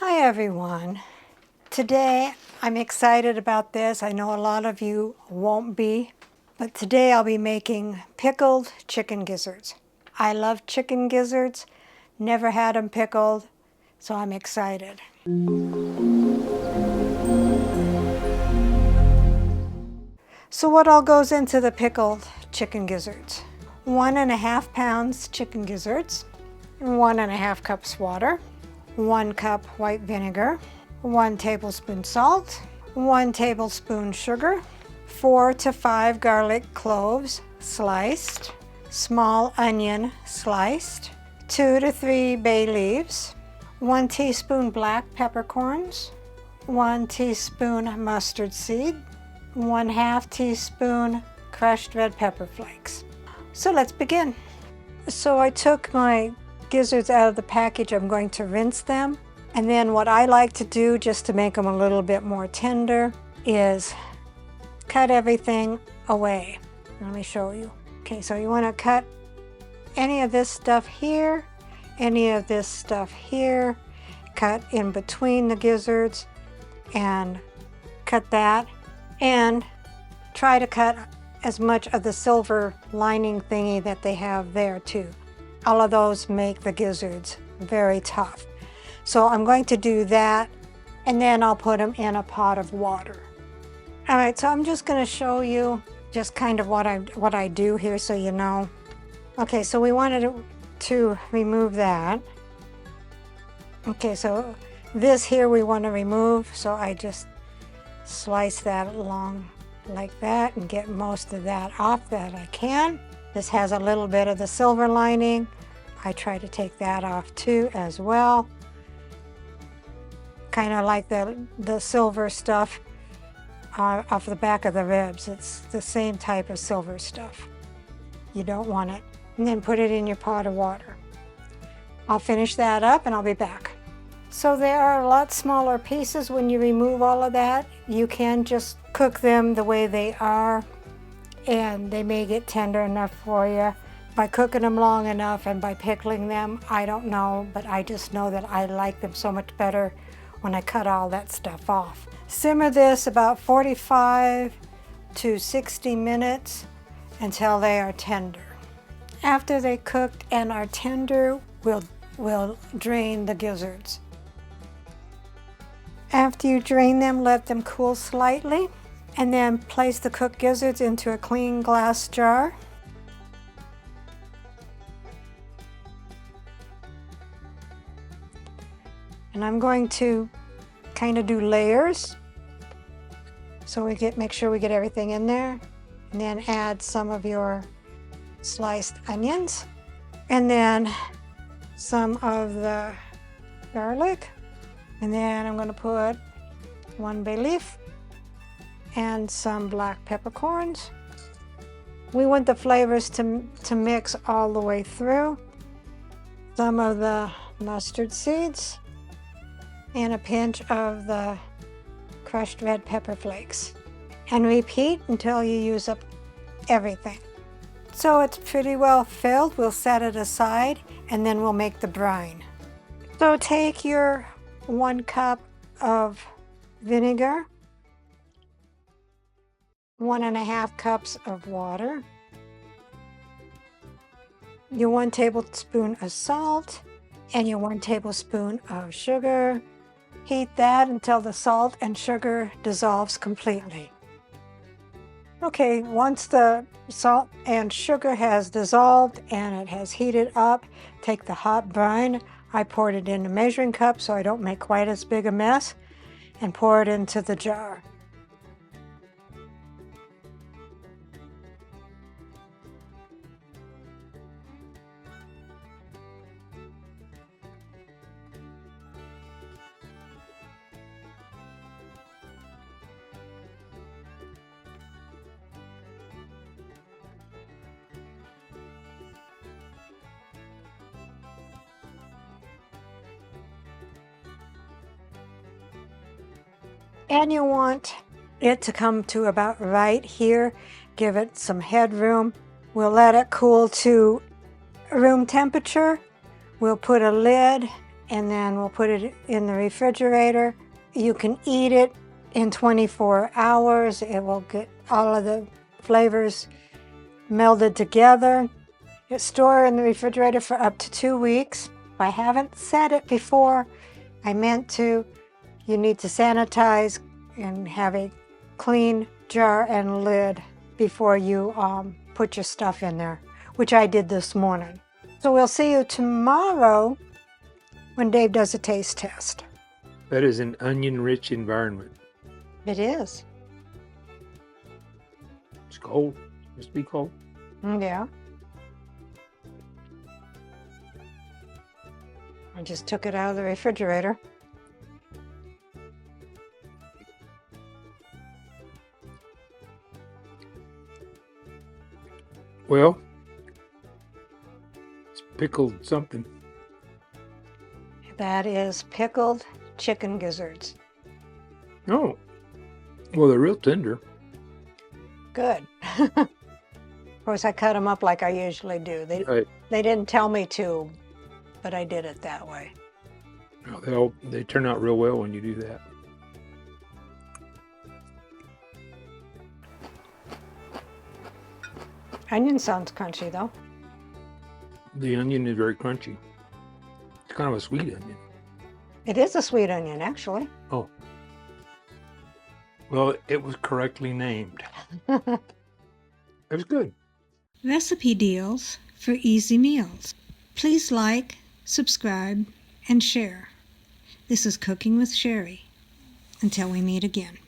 Hi everyone. Today I'm excited about this. I know a lot of you won't be, but today I'll be making pickled chicken gizzards. I love chicken gizzards, never had them pickled, so I'm excited. So what all goes into the pickled chicken gizzards? 1.5 pounds chicken gizzards, 1.5 cups water, 1 cup white vinegar, 1 tablespoon salt, 1 tablespoon sugar, 4 to 5 garlic cloves sliced, small onion sliced, 2 to 3 bay leaves, 1 teaspoon black peppercorns, 1 teaspoon mustard seed, 1/2 teaspoon crushed red pepper flakes. So let's begin. So I took my gizzards out of the package. I'm going to rinse them. And then what I like to do, just to make them a little bit more tender, is cut everything away. Let me show you. Okay, so you want to cut any of this stuff here, any of this stuff here, cut in between the gizzards and cut that, and try to cut as much of the silver lining thingy that they have there too. All of those make the gizzards very tough. So I'm going to do that, and then I'll put them in a pot of water. All right, so I'm just going to show you just kind of what I do here so you know. Okay, so we wanted to remove that. Okay, so this here we want to remove, so I just slice that along like that and get most of that off that I can. This has a little bit of the silver lining. I try to take that off too as well. Kind of like the silver stuff off the back of the ribs. It's the same type of silver stuff. You don't want it. And then put it in your pot of water. I'll finish that up and I'll be back. So they are a lot smaller pieces when you remove all of that. You can just cook them the way they are, and they may get tender enough for you by cooking them long enough and by pickling them. I don't know, but I just know that I like them so much better when I cut all that stuff off. Simmer this about 45 to 60 minutes until they are tender. After they cooked and are tender, we'll drain the gizzards. After you drain them, let them cool slightly, and then place the cooked gizzards into a clean glass jar. And I'm going to kind of do layers, so make sure we get everything in there, and then add some of your sliced onions, and then some of the garlic. And then I'm going to put 1 bay leaf and some black peppercorns. We want the flavors to mix all the way through. Some of the mustard seeds and a pinch of the crushed red pepper flakes. And repeat until you use up everything. So it's pretty well filled. We'll set it aside and then we'll make the brine. So take your 1 cup of vinegar, 1.5 cups of water, your 1 tablespoon of salt, and your 1 tablespoon of sugar. Heat that until the salt and sugar dissolves completely. Okay, once the salt and sugar has dissolved and it has heated up, take the hot brine. I poured it in a measuring cup so I don't make quite as big a mess, and pour it into the jar. And you want it to come to about right here. Give it some headroom. We'll let it cool to room temperature. We'll put a lid and then we'll put it in the refrigerator. You can eat it in 24 hours. It will get all of the flavors melded together. It's stored in the refrigerator for up to 2 weeks. If I haven't said it before, I meant to. You need to sanitize and have a clean jar and lid before you put your stuff in there, which I did this morning. So we'll see you tomorrow when Dave does a taste test. That is an onion-rich environment. It is. It's cold. It must be cold. Yeah. I just took it out of the refrigerator. Well, it's pickled something. That is pickled chicken gizzards. Oh, well, they're real tender. Good. Of course, I cut them up like I usually do. They didn't tell me to, but I did it that way. Well, they turn out real well when you do that. Onion sounds crunchy, though. The onion is very crunchy. It's kind of a sweet onion. It is a sweet onion, actually. Oh. Well, it was correctly named. It was good. Recipe deals for easy meals. Please like, subscribe, and share. This is Cooking with Sherry. Until we meet again.